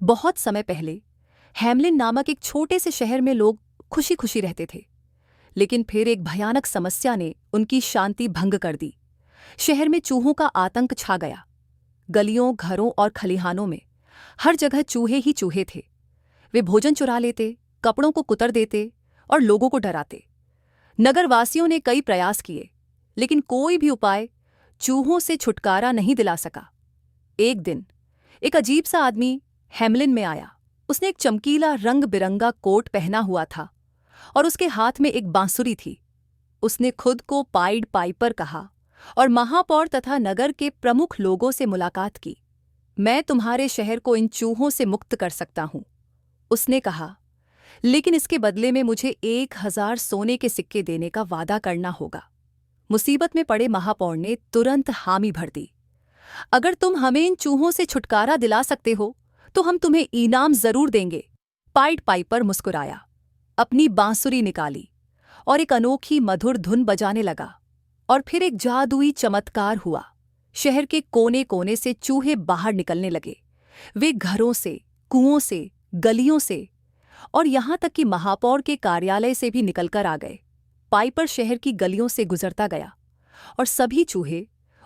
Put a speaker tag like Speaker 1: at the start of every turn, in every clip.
Speaker 1: बहुत समय पहले हैमलिन नामक एक छोटे से शहर में लोग खुशी खुशी रहते थे। लेकिन फिर एक भयानक समस्या ने उनकी शांति भंग कर दी। शहर में चूहों का आतंक छा गया। गलियों, घरों और खलिहानों में हर जगह चूहे ही चूहे थे। वे भोजन चुरा लेते, कपड़ों को कुतर देते और लोगों को डराते। नगरवासियों ने कई प्रयास किए, लेकिन कोई भी उपाय चूहों से छुटकारा नहीं दिला सका। एक दिन एक अजीब सा आदमी हैमलिन में आया। उसने एक चमकीला रंग बिरंगा कोट पहना हुआ था और उसके हाथ में एक बांसुरी थी। उसने खुद को पाइड पाइपर कहा और महापौर तथा नगर के प्रमुख लोगों से मुलाकात की। मैं तुम्हारे शहर को इन चूहों से मुक्त कर सकता हूं, उसने कहा, लेकिन इसके बदले में मुझे 1000 सोने के सिक्के देने का वादा करना होगा। मुसीबत में पड़े महापौर ने तुरंत हामी भर दी। अगर तुम हमें इन चूहों से छुटकारा दिला सकते हो तो हम तुम्हें इनाम जरूर देंगे। पाइड पाइपर मुस्कुराया, अपनी बांसुरी निकाली और एक अनोखी मधुर धुन बजाने लगा। और फिर एक जादुई चमत्कार हुआ। शहर के कोने कोने से चूहे बाहर निकलने लगे। वे घरों से, कुओं से, गलियों से और यहां तक कि महापौर के कार्यालय से भी निकलकर आ गए। पाइपर शहर की गलियों से गुजरता गया और सभी चूहे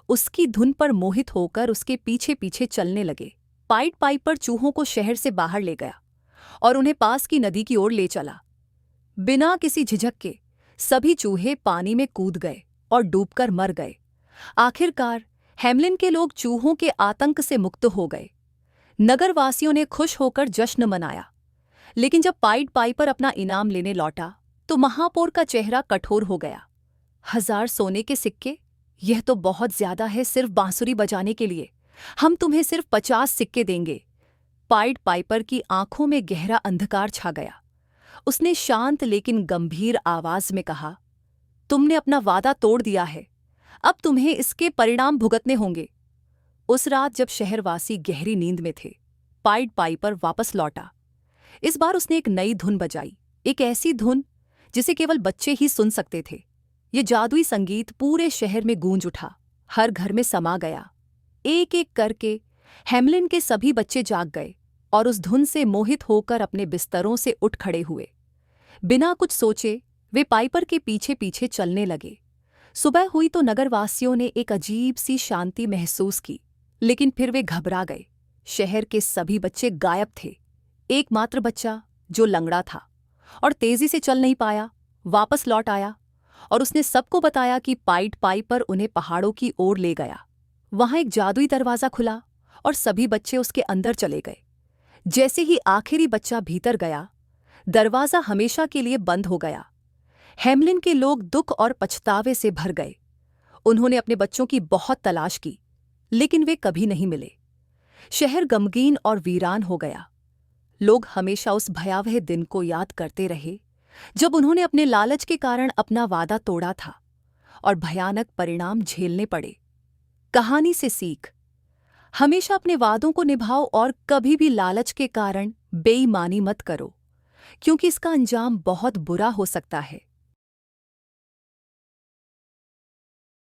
Speaker 1: उसकी धुन पर मोहित होकर उसके पीछे पीछे चलने लगे। पाइड पाइपर चूहों को शहर से बाहर ले गया और उन्हें पास की नदी की ओर ले चला। बिना किसी झिझक के सभी चूहे पानी में कूद गए और डूबकर मर गए। आखिरकार हैमलिन के लोग चूहों के आतंक से मुक्त हो गए। नगरवासियों ने खुश होकर जश्न मनाया। लेकिन जब पाइड पाइपर अपना इनाम लेने लौटा तो महापौर का चेहरा कठोर हो गया। 1000 सोने के सिक्के? यह तो बहुत ज्यादा है सिर्फ बांसुरी बजाने के लिए। हम तुम्हें सिर्फ 50 सिक्के देंगे। पाइड पाइपर की आंखों में गहरा अंधकार छा गया। उसने शांत लेकिन गंभीर आवाज में कहा, तुमने अपना वादा तोड़ दिया है। अब तुम्हें इसके परिणाम भुगतने होंगे। उस रात जब शहरवासी गहरी नींद में थे, पाइड पाइपर वापस लौटा। इस बार उसने एक नई धुन बजाई, एक ऐसी धुन जिसे केवल बच्चे ही सुन सकते थे। ये जादुई संगीत पूरे शहर में गूंज उठा, हर घर में समा गया। एक एक करके हैमलिन के सभी बच्चे जाग गए और उस धुन से मोहित होकर अपने बिस्तरों से उठ खड़े हुए। बिना कुछ सोचे वे पाइपर के पीछे पीछे चलने लगे। सुबह हुई तो नगरवासियों ने एक अजीब सी शांति महसूस की, लेकिन फिर वे घबरा गए। शहर के सभी बच्चे गायब थे। एकमात्र बच्चा जो लंगड़ा था और तेजी से चल नहीं पाया, वापस लौट आया और उसने सबको बताया कि पाइड पाइपर उन्हें पहाड़ों की ओर ले गया। वहां एक जादुई दरवाजा खुला और सभी बच्चे उसके अंदर चले गए। जैसे ही आखिरी बच्चा भीतर गया, दरवाजा हमेशा के लिए बंद हो गया। हैमलिन के लोग दुख और पछतावे से भर गए। उन्होंने अपने बच्चों की बहुत तलाश की, लेकिन वे कभी नहीं मिले। शहर गमगीन और वीरान हो गया। लोग हमेशा उस भयावह दिन को याद करते रहे जब उन्होंने अपने लालच के कारण अपना वादा तोड़ा था और भयानक परिणाम झेलने पड़े। कहानी से सीख: हमेशा अपने वादों को निभाओ और कभी भी लालच के कारण बेईमानी मत करो, क्योंकि इसका अंजाम बहुत बुरा हो सकता है।